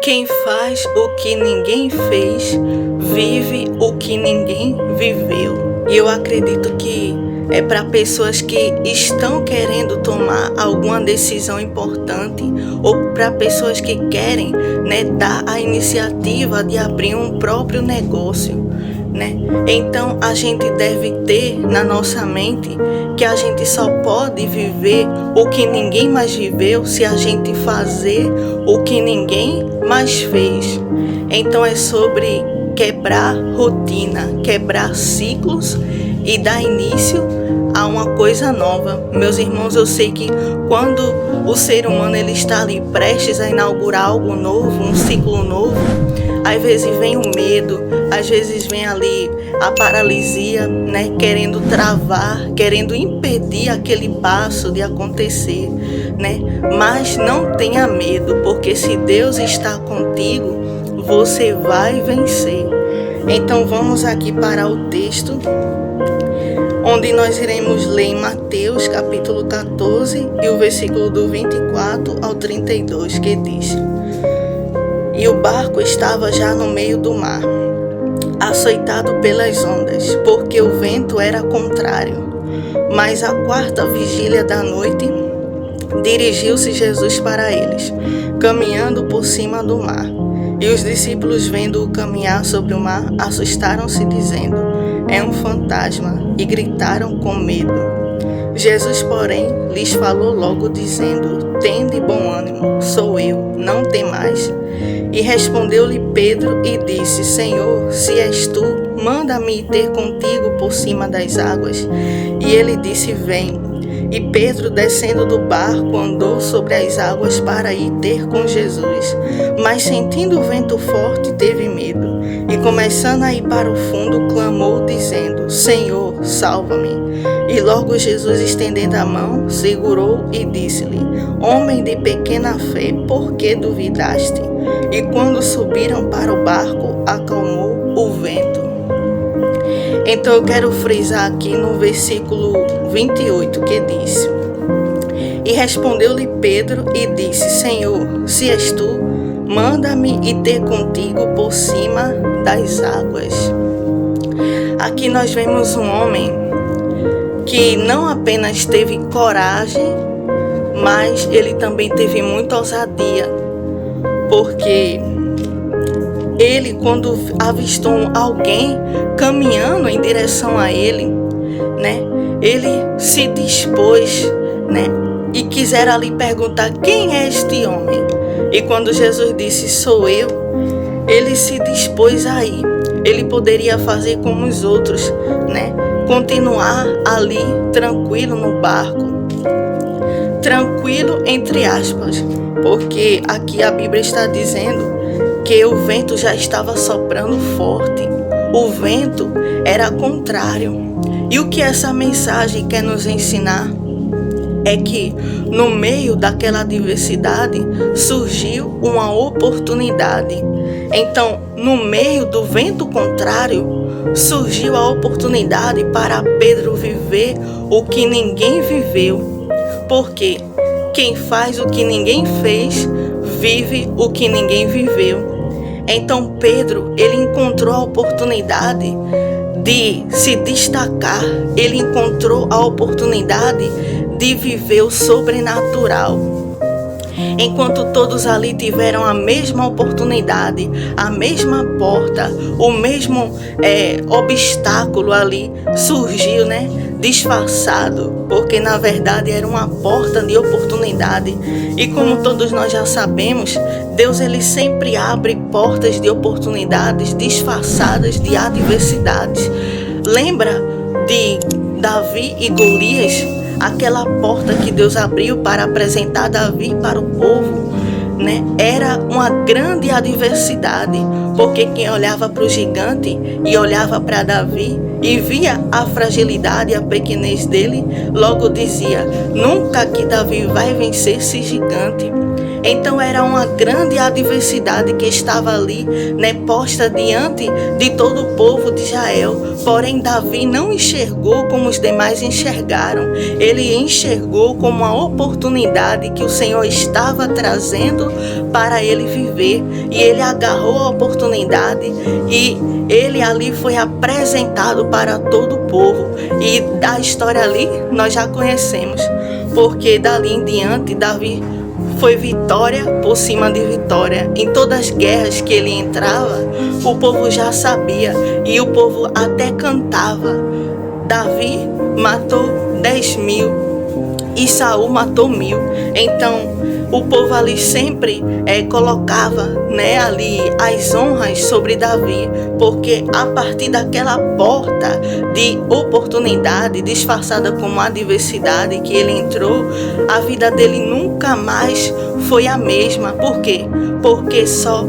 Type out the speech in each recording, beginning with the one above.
Quem faz o que ninguém fez, vive o que ninguém viveu. E eu acredito que é para pessoas que estão querendo tomar alguma decisão importante ou para pessoas que querem, dar a iniciativa de abrir um próprio negócio. Então a gente deve ter na nossa mente que a gente só pode viver o que ninguém mais viveu se a gente fazer o que ninguém mais fez. Então é sobre quebrar rotina, quebrar ciclos e dar início a uma coisa nova. Meus irmãos, eu sei que quando o ser humano ele está ali prestes a inaugurar algo novo, um ciclo novo, às vezes vem o medo, às vezes vem ali a paralisia, querendo travar, querendo impedir aquele passo de acontecer, Mas não tenha medo, porque se Deus está contigo, você vai vencer. Então vamos aqui para o texto, onde nós iremos ler em Mateus capítulo 14 e o versículo do 24 ao 32, que diz: E o barco estava já no meio do mar, açoitado pelas ondas, porque o vento era contrário. Mas à quarta vigília da noite, dirigiu-se Jesus para eles, caminhando por cima do mar. E os discípulos, vendo-o caminhar sobre o mar, assustaram-se, dizendo: É um fantasma, e gritaram com medo. Jesus, porém, lhes falou logo, dizendo: Tende bom ânimo, sou eu, não temais. E respondeu-lhe Pedro e disse: Senhor, se és tu, manda-me ir ter contigo por cima das águas. E ele disse: Vem. E Pedro, descendo do barco, andou sobre as águas para ir ter com Jesus. Mas sentindo o vento forte, teve medo. E começando a ir para o fundo, clamou, dizendo: Senhor, salva-me. E logo Jesus, estendendo a mão, segurou e disse-lhe: Homem de pequena fé, por que duvidaste? E quando subiram para o barco, acalmou o vento. Então eu quero frisar aqui no versículo 28, que diz: E respondeu-lhe Pedro e disse: Senhor, se és tu, manda-me ir ter contigo por cima das águas. Aqui nós vemos um homem que não apenas teve coragem, mas ele também teve muita ousadia, porque ele, quando avistou alguém caminhando em direção a ele, ele se dispôs, e quiseram ali perguntar: quem é este homem? E quando Jesus disse: sou eu, ele se dispôs a ir. Ele poderia fazer como os outros, continuar ali tranquilo no barco. Tranquilo entre aspas, porque aqui a Bíblia está dizendo que o vento já estava soprando forte. O vento era contrário. E o que essa mensagem quer nos ensinar é que no meio daquela adversidade surgiu uma oportunidade. Então, no meio do vento contrário, surgiu a oportunidade para Pedro viver o que ninguém viveu. Porque quem faz o que ninguém fez, vive o que ninguém viveu. Então Pedro, ele encontrou a oportunidade de se destacar, ele encontrou a oportunidade de viver o sobrenatural. Enquanto todos ali tiveram a mesma oportunidade, a mesma porta, o mesmo obstáculo ali surgiu, disfarçado, porque na verdade era uma porta de oportunidade. E como todos nós já sabemos, Deus ele sempre abre portas de oportunidades disfarçadas de adversidades. Lembra de Davi e Golias? Aquela porta que Deus abriu para apresentar Davi para o povo, era uma grande adversidade, porque quem olhava para o gigante e olhava para Davi e via a fragilidade e a pequenez dele, logo dizia: nunca que Davi vai vencer esse gigante. Então era uma grande adversidade que estava ali, né, posta diante de todo o povo de Israel. Porém, Davi não enxergou como os demais enxergaram. Ele enxergou como uma oportunidade que o Senhor estava trazendo para ele viver. E ele agarrou a oportunidade e ele ali foi apresentado para todo o povo. E a história ali nós já conhecemos, porque dali em diante Davi foi vitória por cima de vitória. Em todas as guerras que ele entrava, o povo já sabia e o povo até cantava. Davi matou 10.000 e Saul matou 1.000. Então o povo ali sempre colocava, né, ali as honras sobre Davi, porque a partir daquela porta de oportunidade disfarçada como adversidade que ele entrou, a vida dele nunca mais foi a mesma. Por quê? Porque só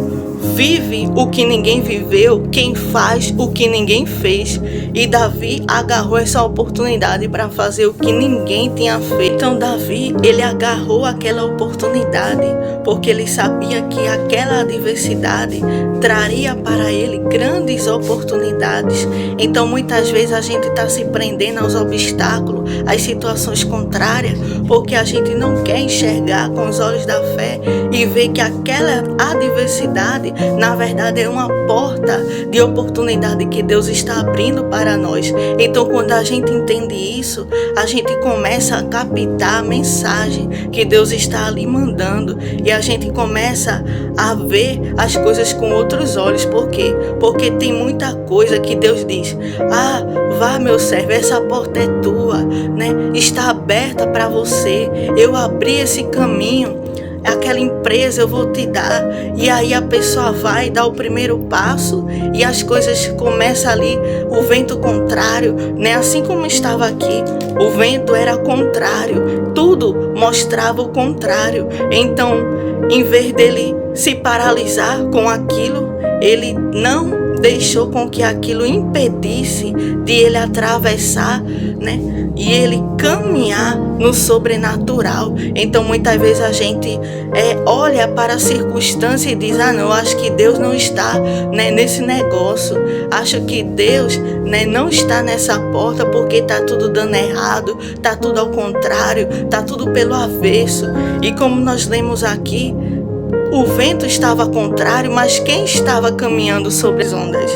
vive o que ninguém viveu quem faz o que ninguém fez. E Davi agarrou essa oportunidade para fazer o que ninguém tinha feito. Então Davi, ele agarrou aquela oportunidade porque ele sabia que aquela adversidade traria para ele grandes oportunidades. Então muitas vezes a gente está se prendendo aos obstáculos, às situações contrárias, porque a gente não quer enxergar com os olhos da fé e ver que aquela adversidade na verdade é uma porta de oportunidade que Deus está abrindo para nós. Então quando a gente entende isso, a gente começa a captar a mensagem que Deus está ali mandando e a gente começa a ver as coisas com outros olhos. Por quê? Porque tem muita coisa que Deus diz: ah, vá meu servo, essa porta é tua, né? Está aberta para você, eu abri esse caminho, aquela empresa eu vou te dar. E aí a pessoa vai dar o primeiro passo e as coisas começam ali, o vento contrário, né? Assim como estava aqui, o vento era contrário, tudo mostrava o contrário. Então, em vez dele se paralisar com aquilo, ele não deixou com que aquilo impedisse de ele atravessar, né? E ele caminhar no sobrenatural. Então muitas vezes a gente olha para a circunstância e diz: ah não, acho que Deus não está, né, nesse negócio. Acho que Deus, né, não está nessa porta porque está tudo dando errado, está tudo ao contrário, está tudo pelo avesso. E como nós lemos aqui, o vento estava contrário, mas quem estava caminhando sobre as ondas?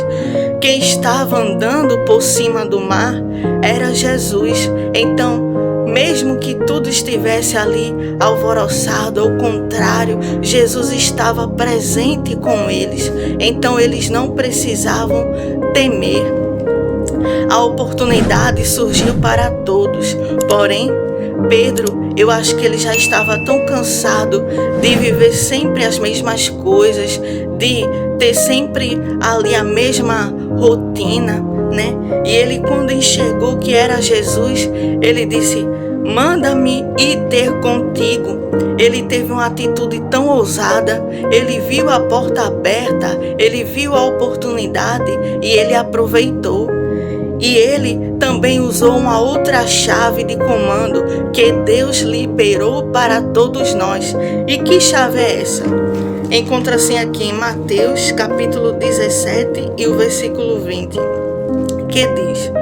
Quem estava andando por cima do mar era Jesus. Então, mesmo que tudo estivesse ali alvoroçado, ao contrário, Jesus estava presente com eles. Então, eles não precisavam temer. A oportunidade surgiu para todos, porém, Pedro, eu acho que ele já estava tão cansado de viver sempre as mesmas coisas, de ter sempre ali a mesma rotina, né? E ele, quando enxergou que era Jesus, ele disse: manda-me ir ter contigo. Ele teve uma atitude tão ousada, ele viu a porta aberta, ele viu a oportunidade e ele aproveitou. E ele também usou uma outra chave de comando que Deus liberou para todos nós. E que chave é essa? Encontra-se aqui em Mateus capítulo 17 e o versículo 20, que diz: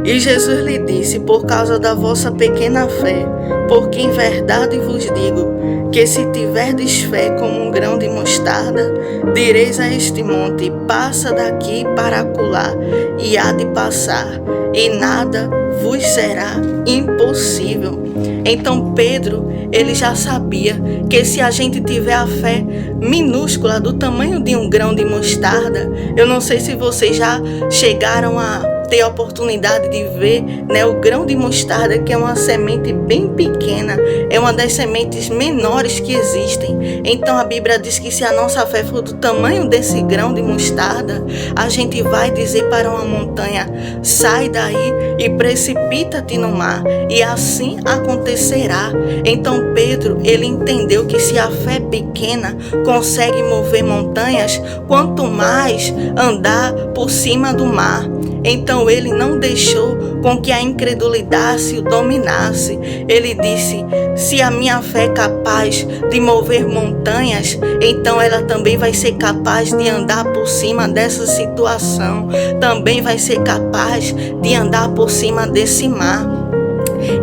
e Jesus lhe disse: por causa da vossa pequena fé, porque em verdade vos digo, que se tiverdes fé como um grão de mostarda, direis a este monte: passa daqui para acolá, e há de passar, e nada vos será impossível. Então Pedro, ele já sabia que se a gente tiver a fé minúscula do tamanho de um grão de mostarda, eu não sei se vocês já chegaram a ter a oportunidade de ver, né, o grão de mostarda, que é uma semente bem pequena, é uma das sementes menores que existem. Então a Bíblia diz que se a nossa fé for do tamanho desse grão de mostarda, a gente vai dizer para uma montanha: sai daí e precipita-te no mar, e assim acontecerá. Então Pedro, ele entendeu que se a fé pequena consegue mover montanhas, quanto mais andar por cima do mar. Então ele não deixou com que a incredulidade o dominasse. Ele disse: se a minha fé é capaz de mover montanhas, então ela também vai ser capaz de andar por cima dessa situação, também vai ser capaz de andar por cima desse mar.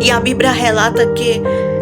E a Bíblia relata que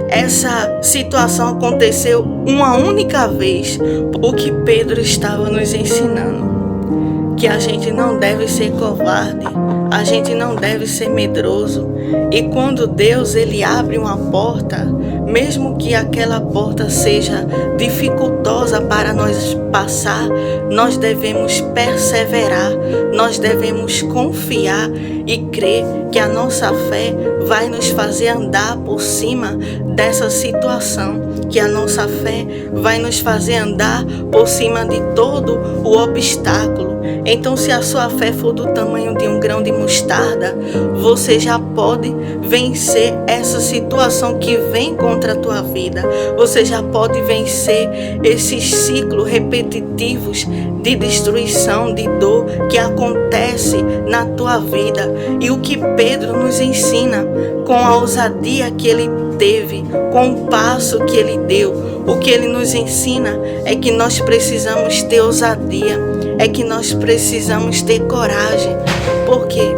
essa situação aconteceu uma única vez. O que Pedro estava nos ensinando: que a gente não deve ser covarde, a gente não deve ser medroso. E quando Deus ele abre uma porta, mesmo que aquela porta seja dificultosa para nós passar, nós devemos perseverar, nós devemos confiar e crer que a nossa fé vai nos fazer andar por cima dessa situação, que a nossa fé vai nos fazer andar por cima de todo o obstáculo. Então, se a sua fé for do tamanho de um grão de mostarda, você já pode vencer essa situação que vem contra a tua vida. Você já pode vencer esses ciclos repetitivos de destruição, de dor que acontece na tua vida. E o que Pedro nos ensina, com a ousadia que ele teve, com o passo que ele deu, o que ele nos ensina é que nós precisamos ter ousadia, é que nós precisamos ter coragem. Por quê?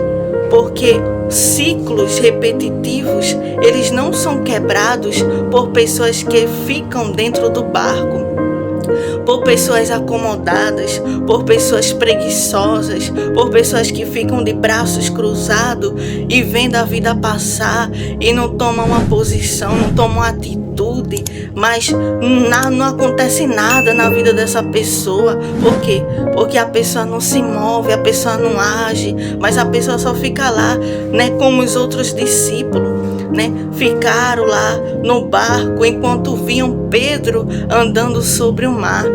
Porque ciclos repetitivos, eles não são quebrados por pessoas que ficam dentro do barco, por pessoas acomodadas, por pessoas preguiçosas, por pessoas que ficam de braços cruzados e vendo a vida passar e não tomam uma posição, não tomam uma atitude, mas não acontece nada na vida dessa pessoa. Por quê? Porque a pessoa não se move, a pessoa não age, mas a pessoa só fica lá, né, como os outros discípulos, né? Ficaram lá no barco enquanto viam Pedro andando sobre o mar.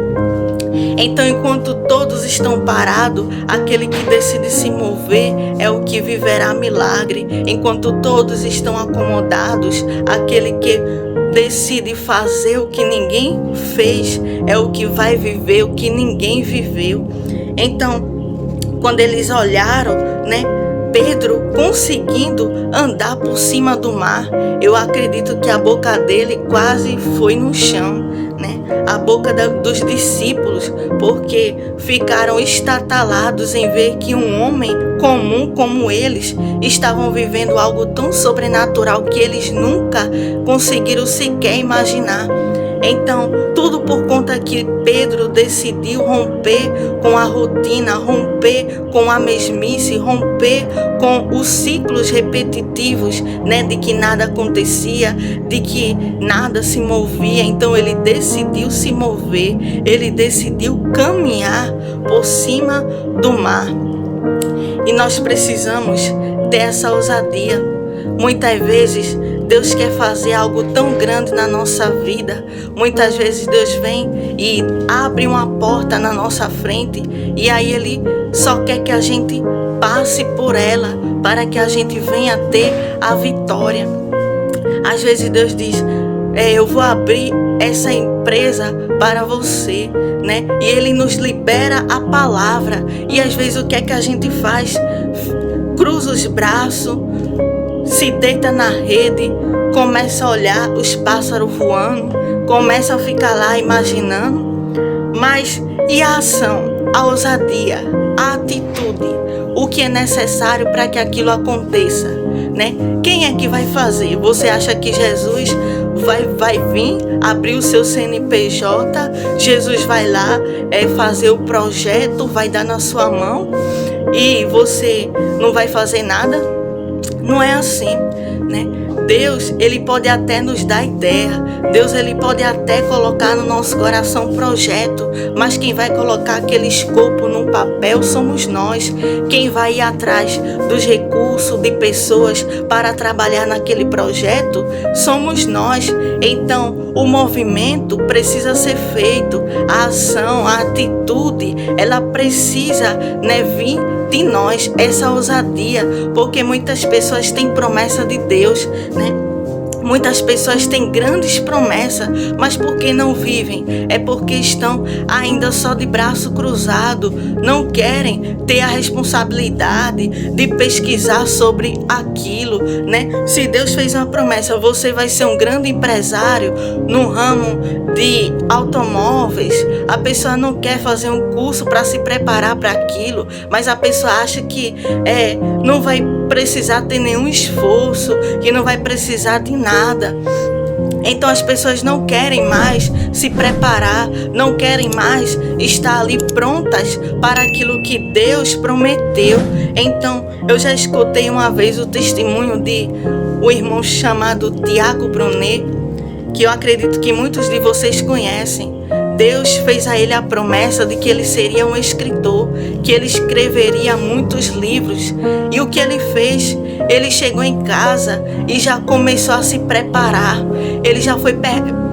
Então, enquanto todos estão parados, aquele que decide se mover é o que viverá milagre. Enquanto todos estão acomodados, aquele que decide fazer o que ninguém fez é o que vai viver o que ninguém viveu. Então, quando eles olharam, né, Pedro conseguindo andar por cima do mar, eu acredito que a boca dele quase foi no chão, né? A boca dos discípulos, porque ficaram estatalados em ver que um homem comum como eles estavam vivendo algo tão sobrenatural que eles nunca conseguiram sequer imaginar. Então, tudo por conta que Pedro decidiu romper com a rotina, romper com a mesmice, romper com os ciclos repetitivos, né, de que nada acontecia, de que nada se movia. Então, ele decidiu se mover, ele decidiu caminhar por cima do mar. E nós precisamos ter essa ousadia. Muitas vezes Deus quer fazer algo tão grande na nossa vida. Muitas vezes Deus vem e abre uma porta na nossa frente e aí Ele só quer que a gente passe por ela para que a gente venha ter a vitória. Às vezes Deus diz: eu vou abrir essa empresa para você, né? E Ele nos libera a palavra. E às vezes o que é que a gente faz? Cruza os braços, se deita na rede, começa a olhar os pássaros voando, começa a ficar lá imaginando. Mas e a ação, a ousadia, a atitude? O que é necessário para que aquilo aconteça, né? Quem é que vai fazer? Você acha que Jesus vai vir abrir o seu CNPJ? Jesus vai lá fazer o projeto, vai dar na sua mão e você não vai fazer nada? Não é assim, né? Deus, Ele pode até nos dar ideia. Deus, Ele pode até colocar no nosso coração um projeto. Mas quem vai colocar aquele escopo num papel somos nós. Quem vai ir atrás dos recursos de pessoas para trabalhar naquele projeto somos nós. Então, o movimento precisa ser feito. A ação, a atitude, ela precisa, né, vir de nós, essa ousadia, porque muitas pessoas têm promessa de Deus, né? Muitas pessoas têm grandes promessas, mas por que não vivem? É porque estão ainda só de braço cruzado, não querem ter a responsabilidade de pesquisar sobre aquilo, né? Se Deus fez uma promessa, você vai ser um grande empresário no ramo de automóveis, a pessoa não quer fazer um curso para se preparar para aquilo, mas a pessoa acha que não vai precisar ter nenhum esforço, que não vai precisar de nada. Então as pessoas não querem mais se preparar, não querem mais estar ali prontas para aquilo que Deus prometeu. Então eu já escutei uma vez o testemunho de um irmão chamado Tiago Brunet, que eu acredito que muitos de vocês conhecem. Deus fez a ele a promessa de que ele seria um escritor, que ele escreveria muitos livros. E o que ele fez? Ele chegou em casa e já começou a se preparar. Ele já foi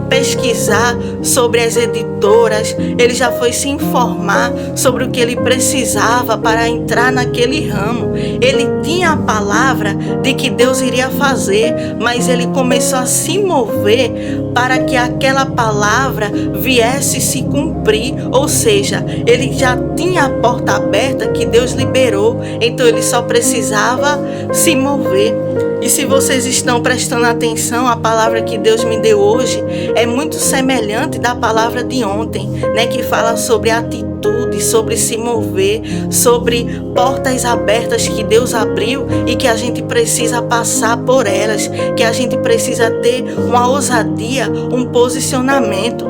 pesquisar sobre as editoras, ele já foi se informar sobre o que ele precisava para entrar naquele ramo. Ele tinha a palavra de que Deus iria fazer, mas ele começou a se mover para que aquela palavra viesse se cumprir, ou seja, ele já tinha a porta aberta que Deus liberou, então ele só precisava se mover. E se vocês estão prestando atenção, a palavra que Deus me deu hoje é muito semelhante da palavra de ontem, né? Que fala sobre atitude, sobre se mover, sobre portas abertas que Deus abriu e que a gente precisa passar por elas, que a gente precisa ter uma ousadia, um posicionamento.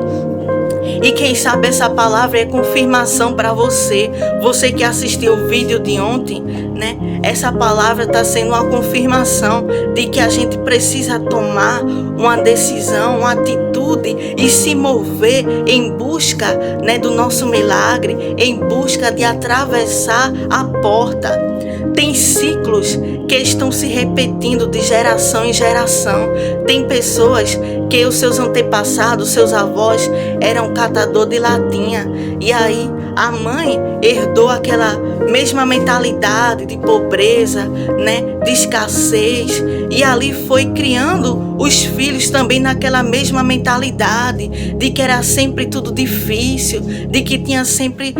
E quem sabe essa palavra é confirmação para você. Você que assistiu o vídeo de ontem, né? Essa palavra está sendo uma confirmação de que a gente precisa tomar uma decisão, uma atitude e se mover em busca, né, do nosso milagre, em busca de atravessar a porta. Tem ciclos que estão se repetindo de geração em geração. Tem pessoas que os seus antepassados, seus avós, eram catador de latinha. E aí a mãe herdou aquela mesma mentalidade de pobreza, né, de escassez. E ali foi criando os filhos também naquela mesma mentalidade de que era sempre tudo difícil, de que tinha sempre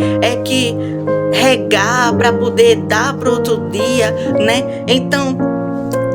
que regar para poder dar para outro dia, né? Então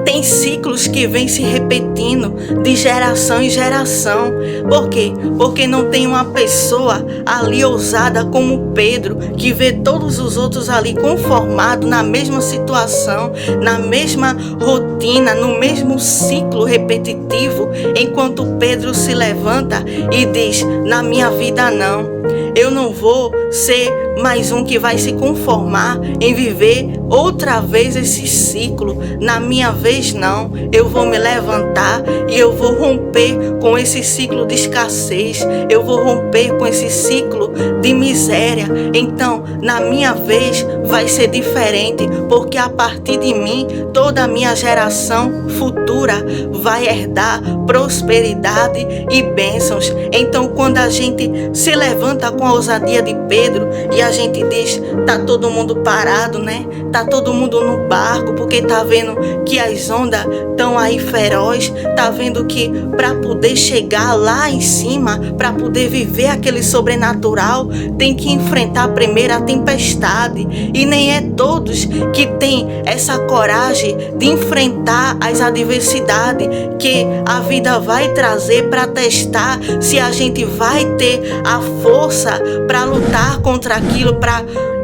tem ciclos que vêm se repetindo de geração em geração. Por quê? Porque não tem uma pessoa ali ousada como Pedro, que vê todos os outros ali conformados na mesma situação, na mesma rotina, no mesmo ciclo repetitivo, enquanto Pedro se levanta e diz: na minha vida não. Eu não vou ser mais um que vai se conformar em viver outra vez esse ciclo. Na minha vez não. Eu vou me levantar e eu vou romper com esse ciclo de escassez. Eu vou romper com esse ciclo de miséria. Então, na minha vez vai ser diferente, porque a partir de mim, toda a minha geração futura vai herdar prosperidade e bênçãos. Então, quando a gente se levanta com a ousadia de Pedro e a gente diz: tá todo mundo parado, né? Tá todo mundo no barco, porque tá vendo que as ondas estão aí feroz, tá vendo que para poder chegar lá em cima, para poder viver aquele sobrenatural, tem que enfrentar primeiro a tempestade. E nem é todos que têm essa coragem de enfrentar as adversidades que a vida vai trazer para testar se a gente vai ter a força para lutar contra aquilo, para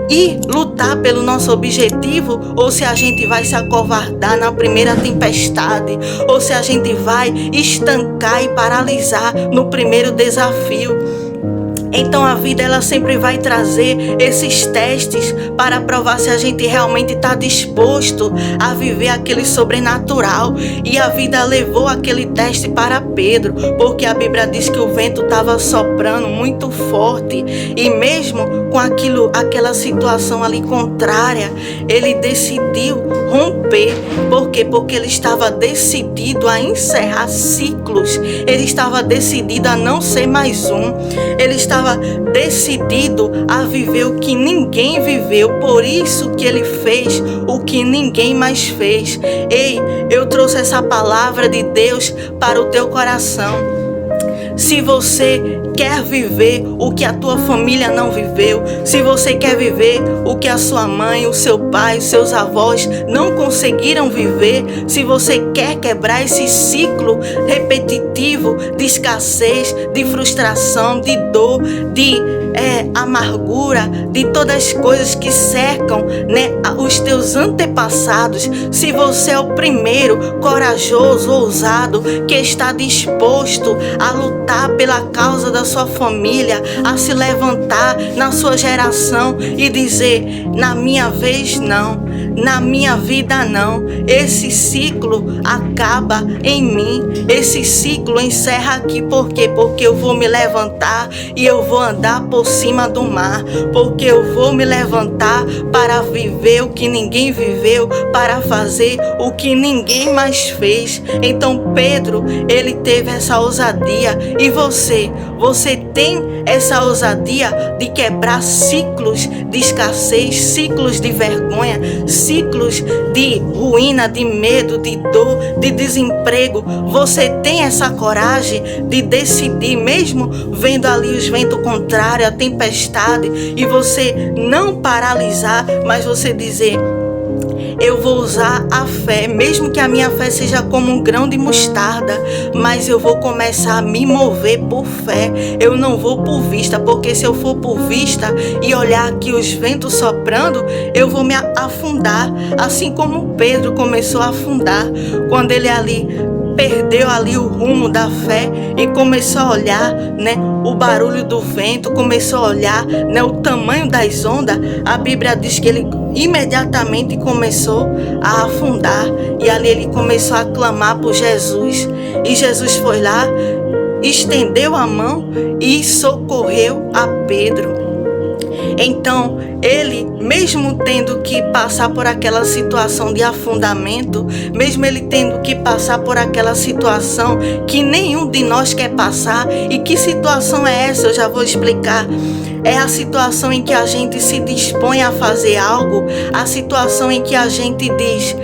ir lutar pelo nosso objetivo, ou se a gente vai se acovardar na primeira tempestade, ou se a gente vai estancar e paralisar no primeiro desafio. Então a vida ela sempre vai trazer esses testes para provar se a gente realmente está disposto a viver aquele sobrenatural. E a vida levou aquele teste para Pedro, porque a Bíblia diz que o vento estava soprando muito forte e mesmo com aquela situação ali contrária, ele decidiu romper. Por quê? Porque ele estava decidido a encerrar ciclos. Ele estava decidido a não ser mais um. Ele estava estava decidido a viver o que ninguém viveu, por isso que ele fez o que ninguém mais fez. Ei, eu trouxe essa palavra de Deus para o teu coração. Se você quer viver o que a tua família não viveu, se você quer viver o que a sua mãe, o seu pai, os seus avós não conseguiram viver, se você quer quebrar esse ciclo repetitivo de escassez, de frustração, de dor, de amargura, de todas as coisas que cercam, os teus antepassados, se você é o primeiro corajoso, ousado, que está disposto a lutar pela causa da sua família, a se levantar na sua geração e dizer: na minha vez não, na minha vida não, esse ciclo acaba em mim, esse ciclo encerra aqui. Por quê? Porque eu vou me levantar e eu vou andar por cima do mar, porque eu vou me levantar para viver o que ninguém viveu, para fazer o que ninguém mais fez. Então Pedro, ele teve essa ousadia. E você tem essa ousadia de quebrar ciclos de escassez, ciclos de vergonha, ciclos de ruína, de medo, de dor, de desemprego. Você tem essa coragem de decidir, mesmo vendo ali os ventos contrários, a tempestade, e você não paralisar, mas você dizer: eu vou usar a fé, mesmo que a minha fé seja como um grão de mostarda, mas eu vou começar a me mover por fé. Eu não vou por vista, porque se eu for por vista e olhar aqui os ventos soprando, eu vou me afundar, assim como Pedro começou a afundar, quando ele ali perdeu ali o rumo da fé e começou a olhar, o barulho do vento, começou a olhar, o tamanho das ondas. A Bíblia diz que ele imediatamente começou a afundar, e ali ele começou a clamar por Jesus, e Jesus foi lá, estendeu a mão e socorreu a Pedro. Então, ele, mesmo tendo que passar por aquela situação de afundamento, mesmo ele tendo que passar por aquela situação que nenhum de nós quer passar. E que situação é essa? Eu já vou explicar. É a situação em que a gente se dispõe a fazer algo, a situação em que a gente diz: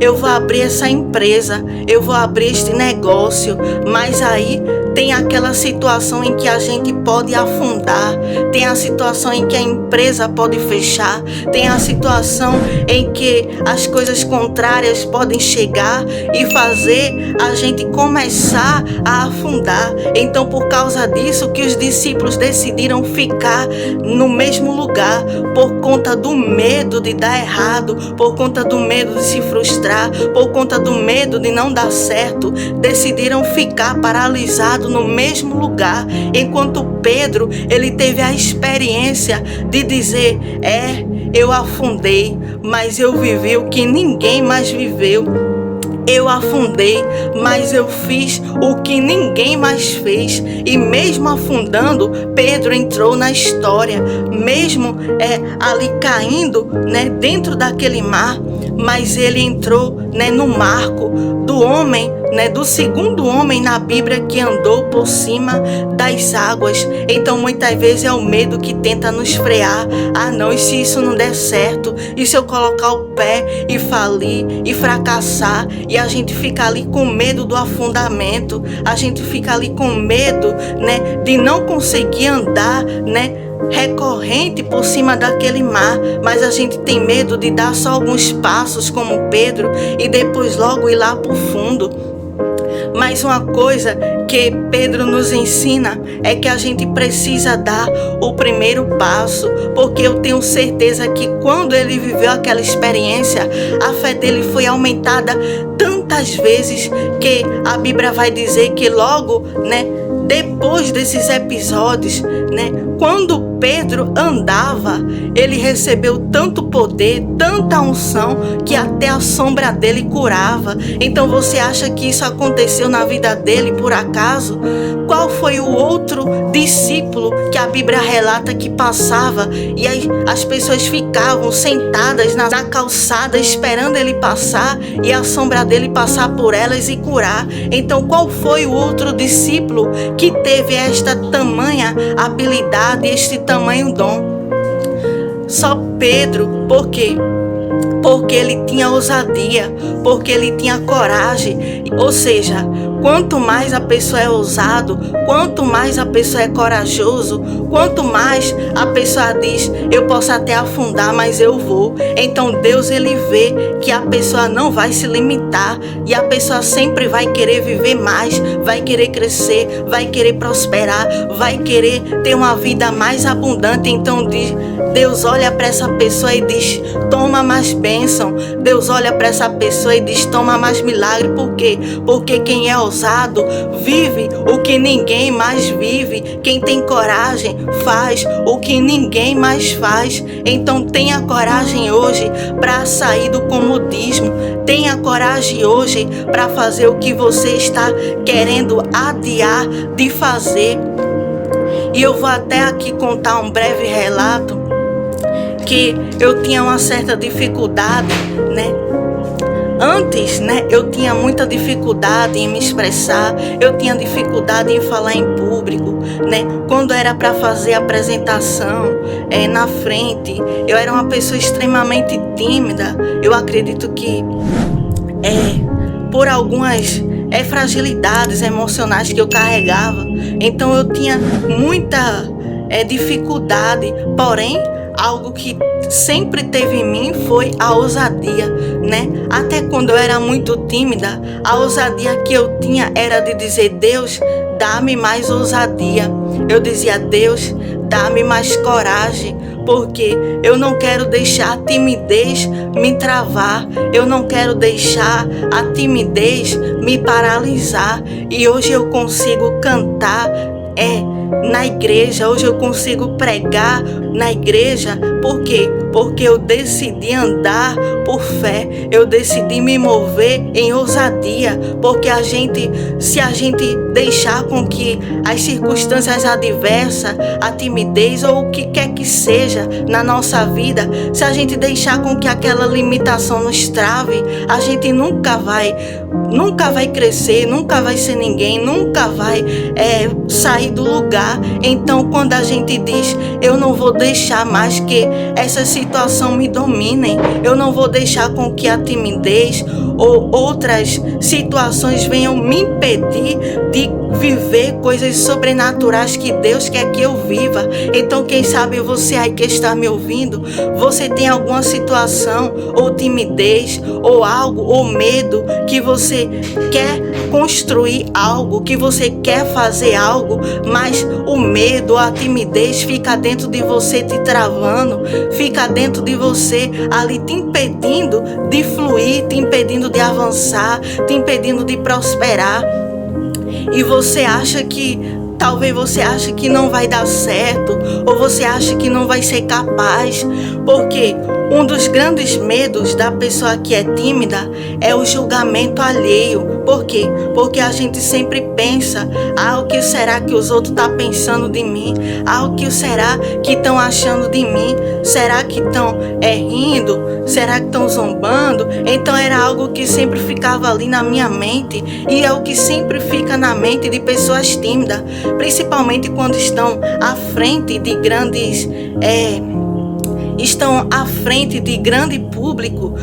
eu vou abrir essa empresa, eu vou abrir este negócio, mas aí tem aquela situação em que a gente pode afundar, tem a situação em que a empresa pode fechar, tem a situação em que as coisas contrárias podem chegar e fazer a gente começar a afundar. Então, por causa disso que os discípulos decidiram ficar no mesmo lugar, por conta do medo de dar errado, por conta do medo de se frustrar, por conta do medo de não dar certo, decidiram ficar paralisados no mesmo lugar, enquanto Pedro, ele teve a experiência de dizer: eu afundei, mas eu vivi o que ninguém mais viveu. Eu afundei, mas eu fiz o que ninguém mais fez. E mesmo afundando, Pedro entrou na história, mesmo ali caindo, dentro daquele mar, mas ele entrou, no marco do homem, do segundo homem na Bíblia que andou por cima das águas. Então muitas vezes é o medo que tenta nos frear. Não, e se isso não der certo? E se eu colocar o pé e falir e fracassar? E a gente fica ali com medo do afundamento, a gente fica ali com medo, de não conseguir andar, recorrente por cima daquele mar, mas a gente tem medo de dar só alguns passos como Pedro e depois logo ir lá para o fundo. Mas uma coisa que Pedro nos ensina é que a gente precisa dar o primeiro passo, porque eu tenho certeza que quando ele viveu aquela experiência, a fé dele foi aumentada tantas vezes que a Bíblia vai dizer que logo, depois desses episódios, quando Pedro andava, ele recebeu tanto poder, tanta unção, que até a sombra dele curava. Então você acha que isso aconteceu na vida dele por acaso? Qual foi o outro discípulo que a Bíblia relata que passava e as pessoas ficavam sentadas na calçada esperando ele passar e a sombra dele passar por elas e curar? Então qual foi o outro discípulo que teve esta tamanha habilidade, este tamanho dom? Só Pedro. Por quê? Porque ele tinha ousadia, porque ele tinha coragem. Ou seja, quanto mais a pessoa é ousado, quanto mais a pessoa é corajoso, quanto mais a pessoa diz, eu posso até afundar, mas eu vou. Então Deus, ele vê que a pessoa não vai se limitar e a pessoa sempre vai querer viver mais, vai querer crescer, vai querer prosperar, vai querer ter uma vida mais abundante. Então Deus olha para essa pessoa e diz, toma mais bênção. Deus olha para essa pessoa e diz, toma mais milagre. Por quê? Porque quem é ousado vive o que ninguém mais vive. Quem tem coragem faz o que ninguém mais faz. Então tenha coragem hoje para sair do comodismo. Tenha coragem hoje para fazer o que você está querendo adiar de fazer. E eu vou até aqui contar um breve relato que eu tinha uma certa dificuldade, Antes, eu tinha muita dificuldade em me expressar, eu tinha dificuldade em falar em público, Quando era para fazer apresentação na frente, eu era uma pessoa extremamente tímida. Eu acredito que por algumas fragilidades emocionais que eu carregava, então eu tinha muita dificuldade, porém, algo que sempre teve em mim foi a ousadia, Até quando eu era muito tímida, a ousadia que eu tinha era de dizer, Deus, dá-me mais ousadia. Eu dizia, Deus, dá-me mais coragem, porque eu não quero deixar a timidez me travar, eu não quero deixar a timidez me paralisar. E hoje eu consigo cantar na igreja, hoje eu consigo pregar na igreja. Por quê? Porque eu decidi andar por fé, eu decidi me mover em ousadia, porque se a gente deixar com que as circunstâncias adversas, a timidez ou o que quer que seja na nossa vida, se a gente deixar com que aquela limitação nos trave, a gente nunca vai crescer, nunca vai ser ninguém, nunca vai sair do lugar. Então quando a gente diz, eu não vou deixar mais que essa situação me dominem, eu não vou deixar com que a timidez ou outras situações venham me impedir de viver coisas sobrenaturais que Deus quer que eu viva. Então quem sabe você aí que está me ouvindo, você tem alguma situação ou timidez ou algo ou medo que você quer construir algo, que você quer fazer algo, mas o medo, a timidez fica dentro de você te travando, fica dentro de você ali te impedindo de fluir, te impedindo de avançar, te impedindo de prosperar. E você acha que, talvez você ache que não vai dar certo, ou você acha que não vai ser capaz, porque um dos grandes medos da pessoa que é tímida é o julgamento alheio. Por quê? Porque a gente sempre pensa, o que será que os outros estão pensando de mim? O que será que estão achando de mim? Será que estão rindo? Será que estão zombando? Então era algo que sempre ficava ali na minha mente, e é o que sempre fica na mente de pessoas tímidas, principalmente quando estão à frente de grandes grande público,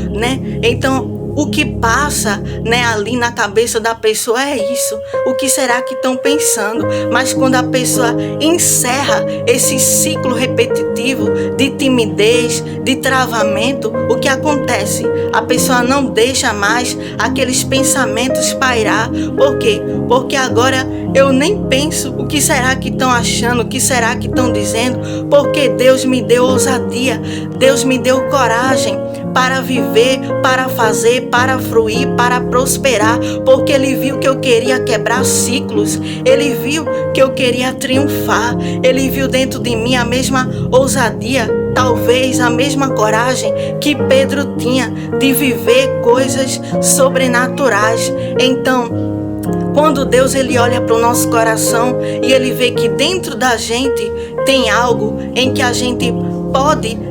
Então o que passa, ali na cabeça da pessoa é isso. O que será que estão pensando? Mas quando a pessoa encerra esse ciclo repetitivo de timidez, de travamento, o que acontece? A pessoa não deixa mais aqueles pensamentos pairar. Por quê? Porque agora eu nem penso o que será que estão achando, o que será que estão dizendo, porque Deus me deu ousadia, Deus me deu coragem para viver, para fazer, para fruir, para prosperar, porque ele viu que eu queria quebrar ciclos, ele viu que eu queria triunfar, ele viu dentro de mim a mesma ousadia, talvez a mesma coragem que Pedro tinha de viver coisas sobrenaturais. Então, quando Deus ele olha para o nosso coração e ele vê que dentro da gente tem algo em que a gente pode,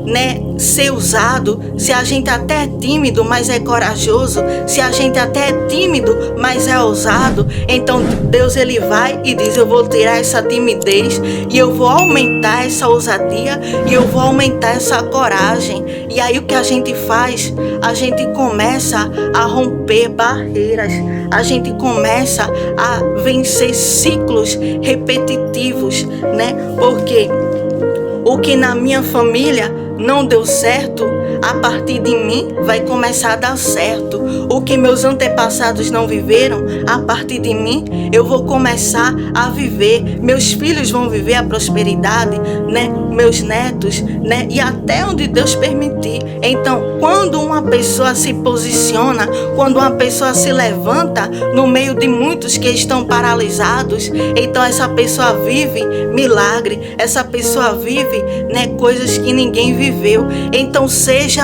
ser usado, se a gente até é tímido, mas é corajoso, se a gente até é tímido, mas é ousado, então Deus ele vai e diz: eu vou tirar essa timidez e eu vou aumentar essa ousadia e eu vou aumentar essa coragem. E aí o que a gente faz? A gente começa a romper barreiras, a gente começa a vencer ciclos repetitivos, porque o que na minha família não deu certo, a partir de mim vai começar a dar certo. O que meus antepassados não viveram, a partir de mim eu vou começar a viver. Meus filhos vão viver a prosperidade, meus netos, e até onde Deus permitir. Então, quando uma pessoa se posiciona, quando uma pessoa se levanta no meio de muitos que estão paralisados, então essa pessoa vive milagre, essa pessoa vive, coisas que ninguém viveu. Então seja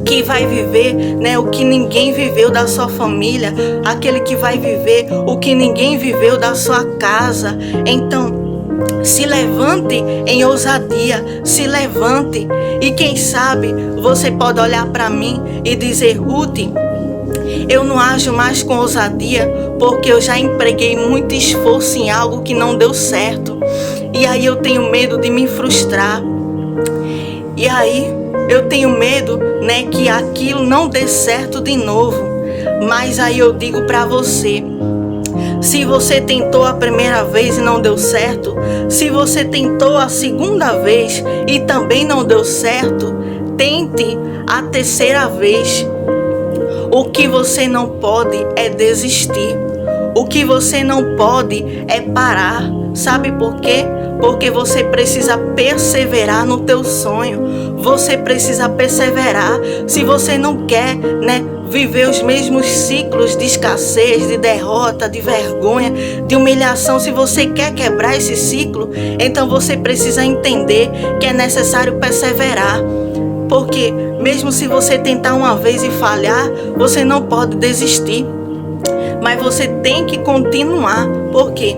que vai viver, o que ninguém viveu da sua família, aquele que vai viver o que ninguém viveu da sua casa. Então se levante em ousadia, se levante, e quem sabe você pode olhar para mim e dizer: Ruth, eu não ajo mais com ousadia porque eu já empreguei muito esforço em algo que não deu certo, e aí eu tenho medo de me frustrar, e aí eu tenho medo, que aquilo não dê certo de novo. Mas aí eu digo para você: se você tentou a primeira vez e não deu certo, se você tentou a segunda vez e também não deu certo, tente a terceira vez. O que você não pode é desistir. O que você não pode é parar. Sabe por quê? Porque você precisa perseverar no teu sonho. Você precisa perseverar. Se você não quer, viver os mesmos ciclos de escassez, de derrota, de vergonha, de humilhação, se você quer quebrar esse ciclo, então você precisa entender que é necessário perseverar. Porque mesmo se você tentar uma vez e falhar, você não pode desistir, mas você tem que continuar. Por quê?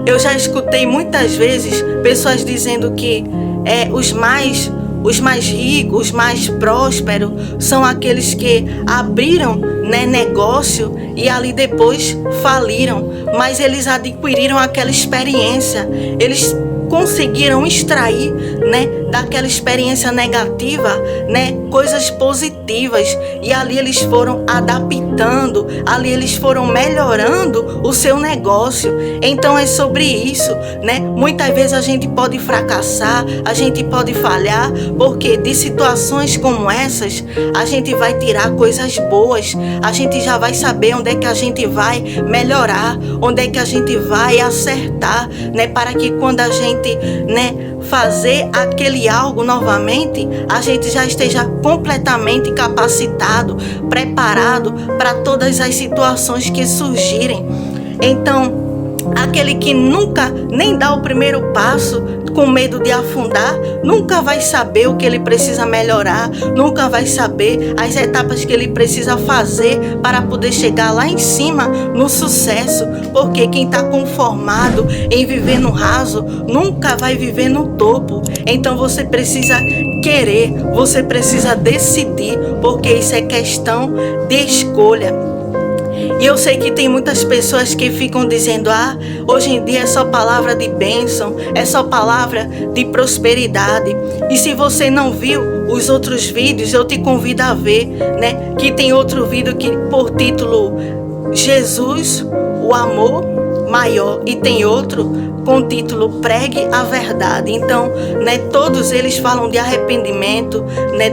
Eu já escutei muitas vezes pessoas dizendo que os mais ricos, os mais prósperos são aqueles que abriram, negócio e ali depois faliram, mas eles adquiriram aquela experiência, eles conseguiram extrair, daquela experiência negativa, coisas positivas, e ali eles foram adaptando, ali eles foram melhorando o seu negócio. Então é sobre isso, Muitas vezes a gente pode fracassar, a gente pode falhar, porque de situações como essas a gente vai tirar coisas boas, a gente já vai saber onde é que a gente vai melhorar, onde é que a gente vai acertar, para que quando a gente, fazer aquele algo novamente, a gente já esteja completamente capacitado, preparado para todas as situações que surgirem. Então, aquele que nunca nem dá o primeiro passo, com medo de afundar, nunca vai saber o que ele precisa melhorar, nunca vai saber as etapas que ele precisa fazer para poder chegar lá em cima no sucesso, porque quem está conformado em viver no raso nunca vai viver no topo. Então você precisa querer, você precisa decidir, porque isso é questão de escolha. E eu sei que tem muitas pessoas que ficam dizendo: hoje em dia é só palavra de bênção, é só palavra de prosperidade. E se você não viu os outros vídeos, eu te convido a ver, que tem outro vídeo que por título Jesus, o amor maior, e tem outro com o título Pregue a Verdade. Então, todos eles falam de arrependimento,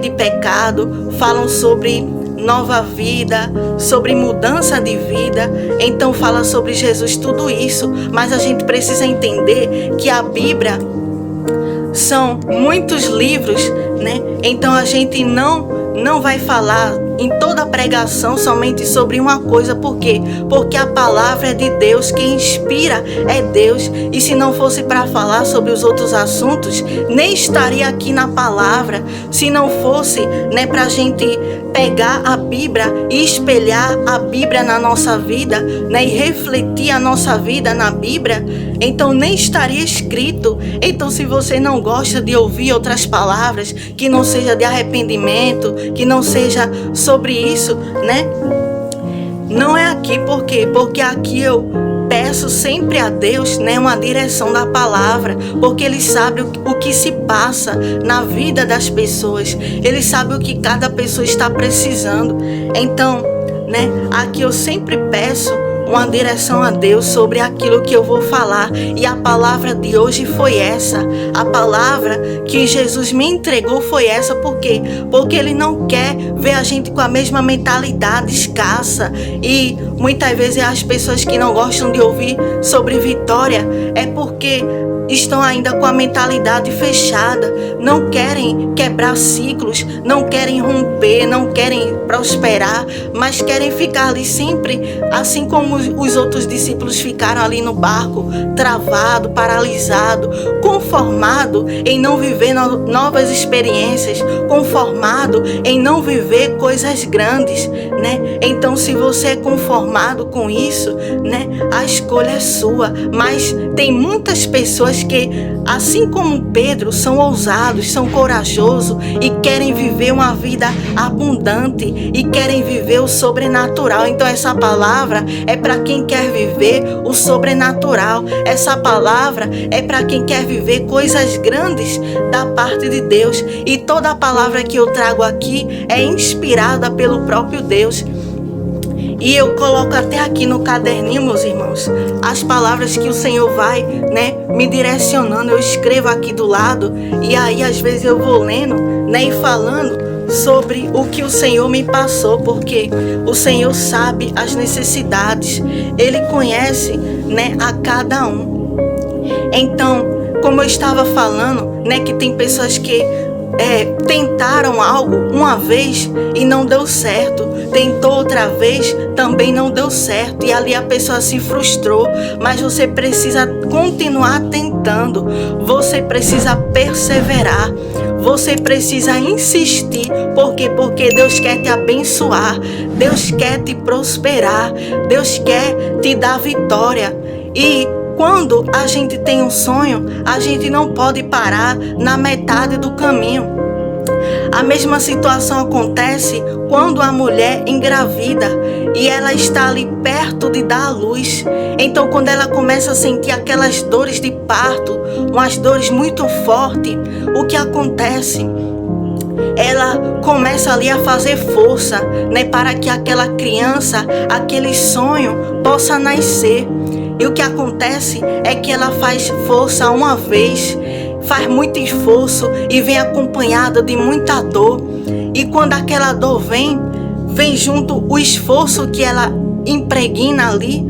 de pecado, falam sobre nova vida, sobre mudança de vida. Então fala sobre Jesus, tudo isso. Mas a gente precisa entender que a Bíblia são muitos livros, né? Então a gente não vai falar em toda a pregação somente sobre uma coisa. Por quê? Porque a palavra é de Deus, quem inspira é Deus. E se não fosse para falar sobre os outros assuntos, nem estaria aqui na palavra. Se não fosse, né, para a gente pegar a Bíblia e espelhar a Bíblia na nossa vida, né, e refletir a nossa vida na Bíblia, então nem estaria escrito. Então, se você não gosta de ouvir outras palavras, que não seja de arrependimento, que não seja sobre isso, né? Não é aqui. Por quê? Porque aqui eu peço sempre a Deus, né, uma direção da palavra, porque Ele sabe o que se passa na vida das pessoas. Ele sabe o que cada pessoa está precisando. Então, né, aqui eu sempre peço uma direção a Deus sobre aquilo que eu vou falar. E a palavra de hoje foi essa. A palavra que Jesus me entregou foi essa. Por quê? Porque Ele não quer ver a gente com a mesma mentalidade escassa. E muitas vezes as pessoas que não gostam de ouvir sobre vitória é porque estão ainda com a mentalidade fechada, não querem quebrar ciclos, não querem romper, não querem prosperar, mas querem ficar ali sempre, assim como os outros discípulos ficaram ali no barco, travado, paralisado, conformado em não viver novas experiências, conformado em não viver coisas grandes, né? Então, se você é conformado com isso, né, a escolha é sua. Mas tem muitas pessoas que, assim como Pedro, são ousados, são corajosos e querem viver uma vida abundante e querem viver o sobrenatural. Então essa palavra é para quem quer viver o sobrenatural. Essa palavra é para quem quer viver coisas grandes da parte de Deus. E toda a palavra que eu trago aqui é inspirada pelo próprio Deus. E eu coloco até aqui no caderninho, meus irmãos, as palavras que o Senhor vai, né, me direcionando. Eu escrevo aqui do lado e aí às vezes eu vou lendo, né, e falando sobre o que o Senhor me passou, porque o Senhor sabe as necessidades, Ele conhece, né, a cada um. Então, como eu estava falando, né, que tem pessoas que tentaram algo uma vez e não deu certo, tentou outra vez, também não deu certo, e ali a pessoa se frustrou. Mas você precisa continuar tentando, você precisa perseverar, você precisa insistir. Por quê? Porque Deus quer te abençoar, Deus quer te prosperar, Deus quer te dar vitória. E quando a gente tem um sonho, a gente não pode parar na metade do caminho. A mesma situação acontece quando a mulher engravida e ela está ali perto de dar à luz. Então, quando ela começa a sentir aquelas dores de parto, umas dores muito fortes, o que acontece? Ela começa ali a fazer força, né, para que aquela criança, aquele sonho possa nascer. E o que acontece é que ela faz força uma vez, faz muito esforço e vem acompanhada de muita dor. E quando aquela dor vem junto o esforço que ela impregna ali.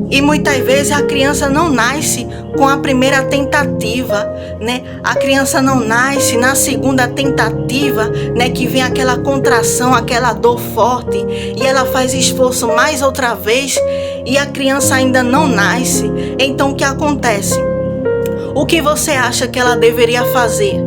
E muitas vezes a criança não nasce com a primeira tentativa, né? A criança não nasce na segunda tentativa, né? Que vem aquela contração, aquela dor forte, e ela faz esforço mais outra vez e a criança ainda não nasce. Então o que acontece? O que você acha que ela deveria fazer?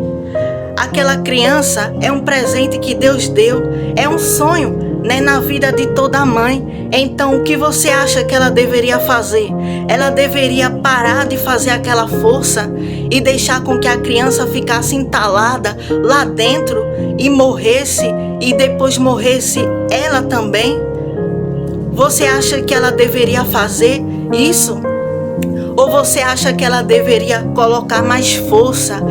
Aquela criança é um presente que Deus deu, é um sonho, né, na vida de toda mãe. Então o que você acha que ela deveria fazer? Ela deveria parar de fazer aquela força e deixar com que a criança ficasse entalada lá dentro e morresse, e depois morresse ela também? Você acha que ela deveria fazer isso? Ou você acha que ela deveria colocar mais força,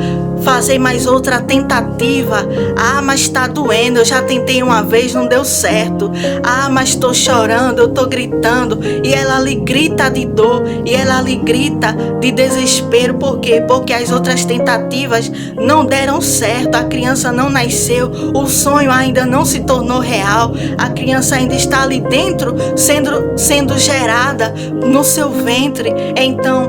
fazer mais outra tentativa? Ah, mas está doendo, eu já tentei uma vez, não deu certo. Ah, mas estou chorando, eu estou gritando. E ela ali grita de dor, e ela ali grita de desespero. Por quê? Porque as outras tentativas não deram certo, a criança não nasceu, o sonho ainda não se tornou real, a criança ainda está ali dentro, sendo gerada no seu ventre. Então,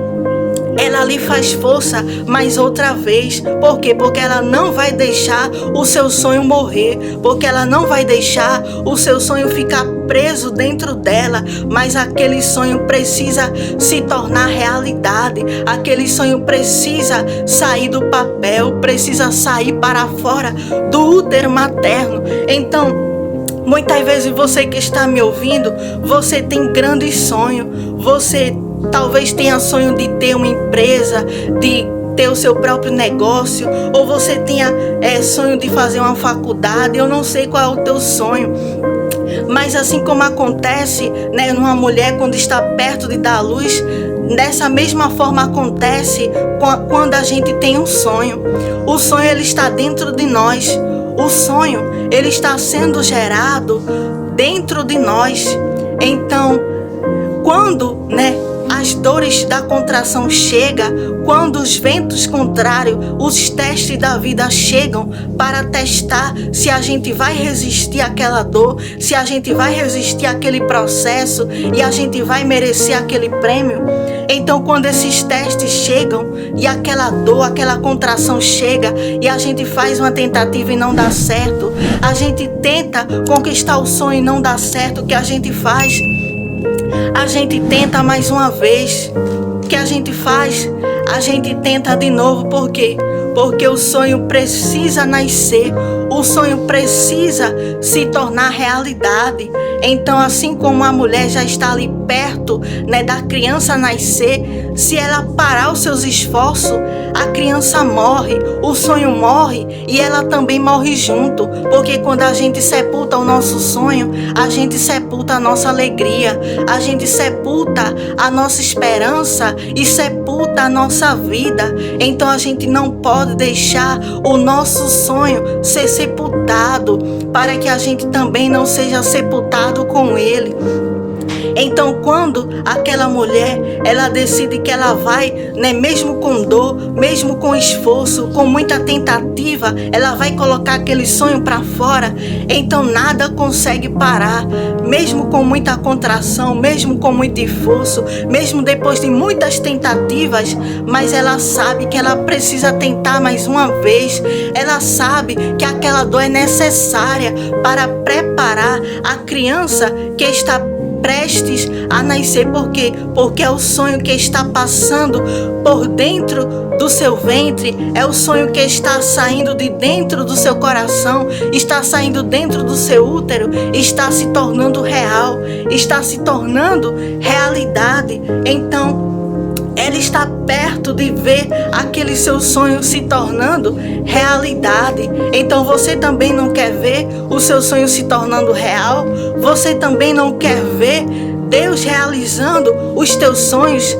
ela lhe faz força mais outra vez. Por quê? Porque ela não vai deixar o seu sonho morrer, porque ela não vai deixar o seu sonho ficar preso dentro dela, mas aquele sonho precisa se tornar realidade, aquele sonho precisa sair do papel, precisa sair para fora do útero materno. Então, muitas vezes você que está me ouvindo, você tem grandes sonhos, você talvez tenha sonho de ter uma empresa, de ter o seu próprio negócio, ou você tenha sonho de fazer uma faculdade. Eu não sei qual é o teu sonho, mas assim como acontece, né, numa mulher quando está perto de dar à luz, dessa mesma forma acontece quando a gente tem um sonho. O sonho, ele está dentro de nós. O sonho, ele está sendo gerado dentro de nós. Então, quando, as dores da contração chegam, quando os ventos contrários, os testes da vida chegam para testar se a gente vai resistir àquela dor, se a gente vai resistir àquele processo e a gente vai merecer aquele prêmio. Então, quando esses testes chegam e aquela dor, aquela contração chega e a gente faz uma tentativa e não dá certo, a gente tenta conquistar o sonho e não dá certo, o que a gente faz? A gente tenta mais uma vez. O que a gente faz? A gente tenta de novo. Por quê? Porque o sonho precisa nascer. O sonho precisa se tornar realidade. Então, assim como a mulher já está ali perto, da criança nascer, se ela parar os seus esforços, a criança morre, o sonho morre e ela também morre junto. Porque quando a gente sepulta o nosso sonho, a gente sepulta a nossa alegria, a gente sepulta a nossa esperança e sepulta a nossa vida. Então a gente não pode deixar o nosso sonho ser sepultado, para que a gente também não seja sepultado com ele. Então, quando aquela mulher, ela decide que ela vai, mesmo com dor, mesmo com esforço, com muita tentativa, ela vai colocar aquele sonho para fora, então nada consegue parar, mesmo com muita contração, mesmo com muito esforço, mesmo depois de muitas tentativas, mas ela sabe que ela precisa tentar mais uma vez, ela sabe que aquela dor é necessária para preparar a criança que está prestes a nascer. Por quê? Porque é o sonho que está passando por dentro do seu ventre, é o sonho que está saindo de dentro do seu coração, está saindo dentro do seu útero, está se tornando real, está se tornando realidade. Então, ela está perto de ver aquele seu sonho se tornando realidade. Então você também não quer ver o seu sonho se tornando real? Você também não quer ver Deus realizando os teus sonhos?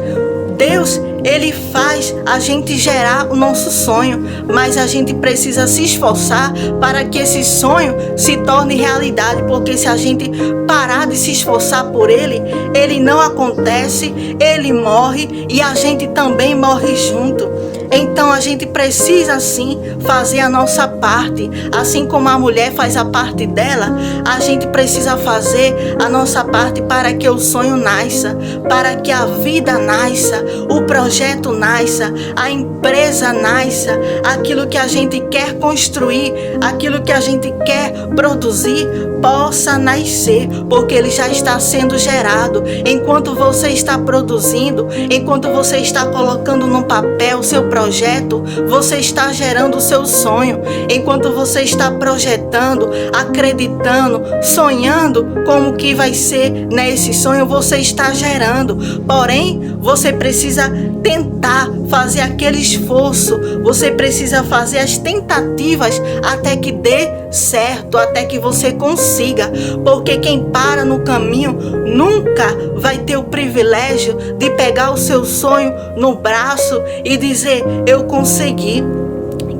Deus, ele faz a gente gerar o nosso sonho, mas a gente precisa se esforçar para que esse sonho se torne realidade, porque se a gente parar de se esforçar por ele, ele não acontece, ele morre e a gente também morre junto. Então a gente precisa sim fazer a nossa parte, assim como a mulher faz a parte dela, a gente precisa fazer a nossa parte para que o sonho nasça, para que a vida nasça, o projeto nasça, a empresa nasça, aquilo que a gente quer construir, aquilo que a gente quer produzir possa nascer, porque ele já está sendo gerado. Enquanto você está produzindo, enquanto você está colocando no papel o seu projeto, você está gerando o seu sonho. Enquanto você está projetando, acreditando, sonhando como que vai ser esse sonho, você está gerando. Porém, você precisa tentar fazer aquele esforço, você precisa fazer as tentativas até que dê certo, até que você consiga, porque quem para no caminho nunca vai ter o privilégio de pegar o seu sonho no braço e dizer: eu consegui.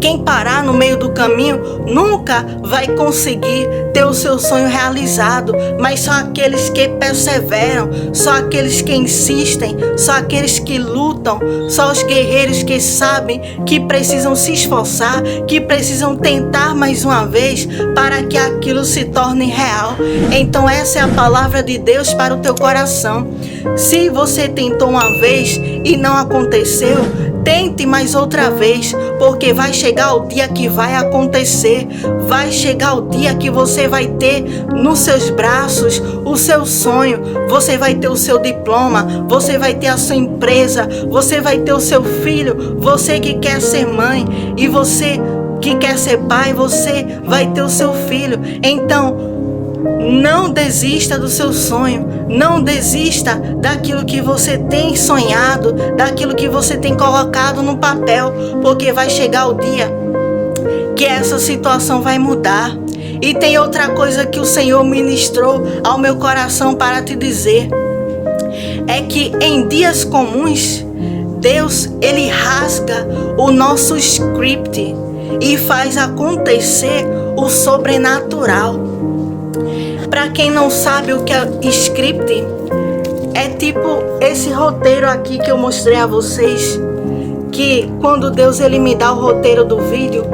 Quem parar no meio do caminho nunca vai conseguir ter o seu sonho realizado, mas só aqueles que perseveram, só aqueles que insistem, só aqueles que lutam, só os guerreiros que sabem que precisam se esforçar, que precisam tentar mais uma vez para que aquilo se torne real. Então essa é a palavra de Deus para o teu coração. Se você tentou uma vez e não aconteceu, tente mais outra vez, porque vai chegar o dia que vai acontecer. Vai chegar o dia que você vai ter nos seus braços o seu sonho. Você vai ter o seu diploma, você vai ter a sua empresa, você vai ter o seu filho. Você que quer ser mãe e você que quer ser pai, você vai ter o seu filho. Então, não desista do seu sonho, não desista daquilo que você tem sonhado, daquilo que você tem colocado no papel, porque vai chegar o dia que essa situação vai mudar. E tem outra coisa que o Senhor ministrou ao meu coração para te dizer, é que em dias comuns, Deus, Ele rasga o nosso script e faz acontecer o sobrenatural. Para quem não sabe o que é script, é tipo esse roteiro aqui que eu mostrei a vocês, que quando Deus ele me dá o roteiro do vídeo,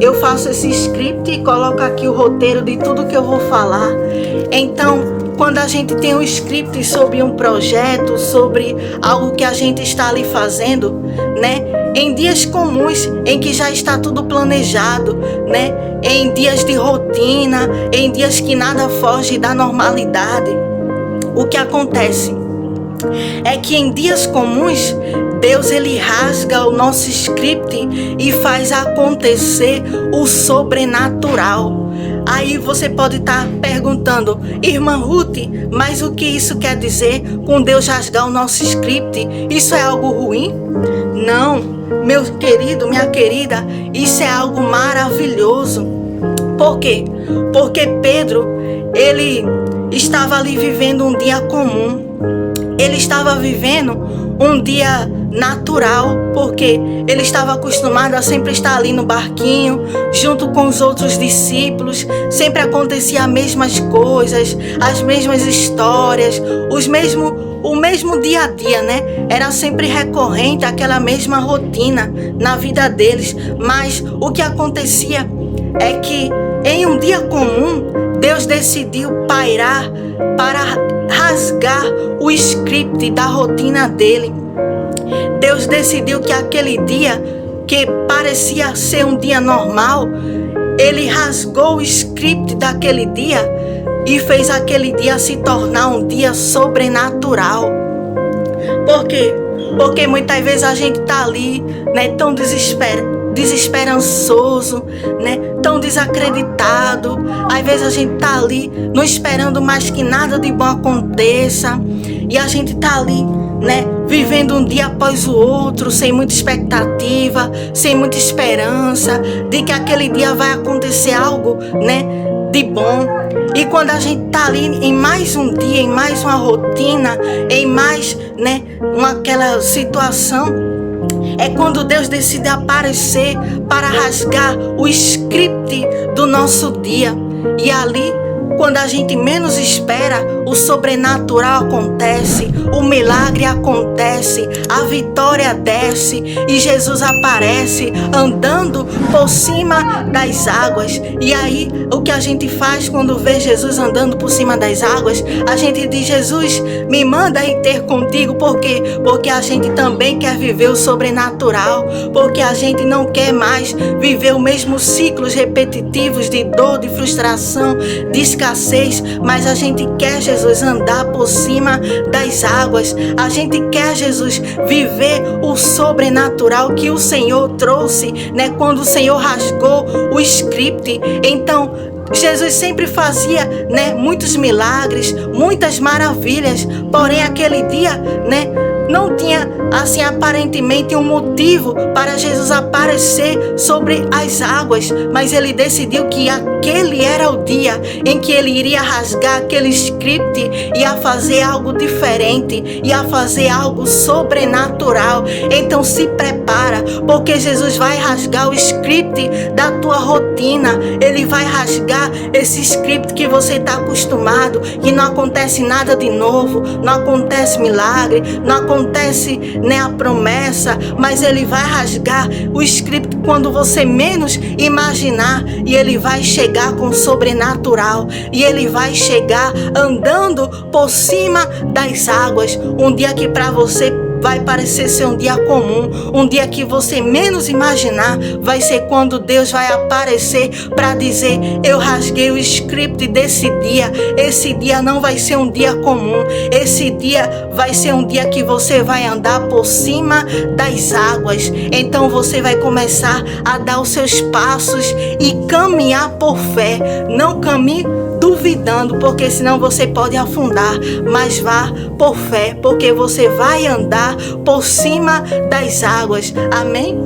eu faço esse script e coloco aqui o roteiro de tudo que eu vou falar. Então, quando a gente tem um script sobre um projeto, sobre algo que a gente está ali fazendo, né? Em dias comuns, em que já está tudo planejado, né? Em dias de rotina, em dias que nada foge da normalidade, o que acontece é que em dias comuns, Deus ele rasga o nosso script e faz acontecer o sobrenatural. Aí você pode estar perguntando, irmã Ruth, mas o que isso quer dizer com Deus rasgar o nosso script? Isso é algo ruim? Não, meu querido, minha querida, isso é algo maravilhoso. Por quê? Porque Pedro, ele estava ali vivendo um dia comum. Ele estava vivendo um dia natural, porque ele estava acostumado a sempre estar ali no barquinho, junto com os outros discípulos. Sempre acontecia as mesmas coisas, as mesmas histórias, o mesmo dia a dia, né? Era sempre recorrente aquela mesma rotina na vida deles. Mas o que acontecia é que em um dia comum, Deus decidiu pairar para rasgar o script da rotina dele. Deus decidiu que aquele dia, que parecia ser um dia normal, ele rasgou o script daquele dia e fez aquele dia se tornar um dia sobrenatural. Por quê? Porque muitas vezes a gente está ali, né, tão desesperançoso, né, tão desacreditado. Às vezes a gente está ali não esperando mais que nada de bom aconteça, e a gente está ali, né, vivendo um dia após o outro, sem muita expectativa, sem muita esperança de que aquele dia vai acontecer algo, né, de bom. E quando a gente está ali em mais um dia, em mais uma rotina, em mais, né, aquela situação, é quando Deus decide aparecer para rasgar o script do nosso dia. E ali, quando a gente menos espera, o sobrenatural acontece, o milagre acontece, a vitória desce e Jesus aparece andando por cima das águas. E aí, o que a gente faz quando vê Jesus andando por cima das águas? A gente diz, Jesus, me manda ir ter contigo. Por quê? Porque a gente também quer viver o sobrenatural, porque a gente não quer mais viver os mesmos ciclos repetitivos de dor, de frustração, de escassez, mas a gente quer, Jesus, andar por cima das águas. A gente quer, Jesus, viver o sobrenatural que o Senhor trouxe, né? Quando o Senhor rasgou o script. Então, Jesus sempre fazia, né, muitos milagres, muitas maravilhas, porém aquele dia, né, não tinha, assim, aparentemente um motivo para Jesus aparecer sobre as águas, mas ele decidiu que aquele era o dia em que ele iria rasgar aquele script, ia fazer algo diferente, ia fazer algo sobrenatural. Então se prepara, porque Jesus vai rasgar o script script da tua rotina. Ele vai rasgar esse script que você está acostumado, que não acontece nada de novo, não acontece milagre, não acontece, né, a promessa, mas ele vai rasgar o script quando você menos imaginar, e ele vai chegar com o sobrenatural, e ele vai chegar andando por cima das águas. Um dia que para você vai parecer ser um dia comum, um dia que você menos imaginar, vai ser quando Deus vai aparecer para dizer: eu rasguei o script desse dia. Esse dia não vai ser um dia comum, esse dia vai ser um dia que você vai andar por cima das águas. Então você vai começar a dar os seus passos e caminhar por fé. Não caminhe duvidando, porque senão você pode afundar, mas vá por fé, porque você vai andar por cima das águas. Amém?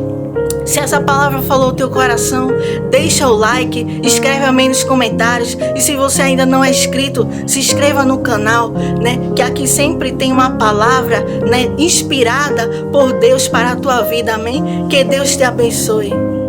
Se essa palavra falou o teu coração, deixa o like, escreve amém nos comentários. E se você ainda não é inscrito, se inscreva no canal, né? Que aqui sempre tem uma palavra, né, inspirada por Deus para a tua vida. Amém? Que Deus te abençoe.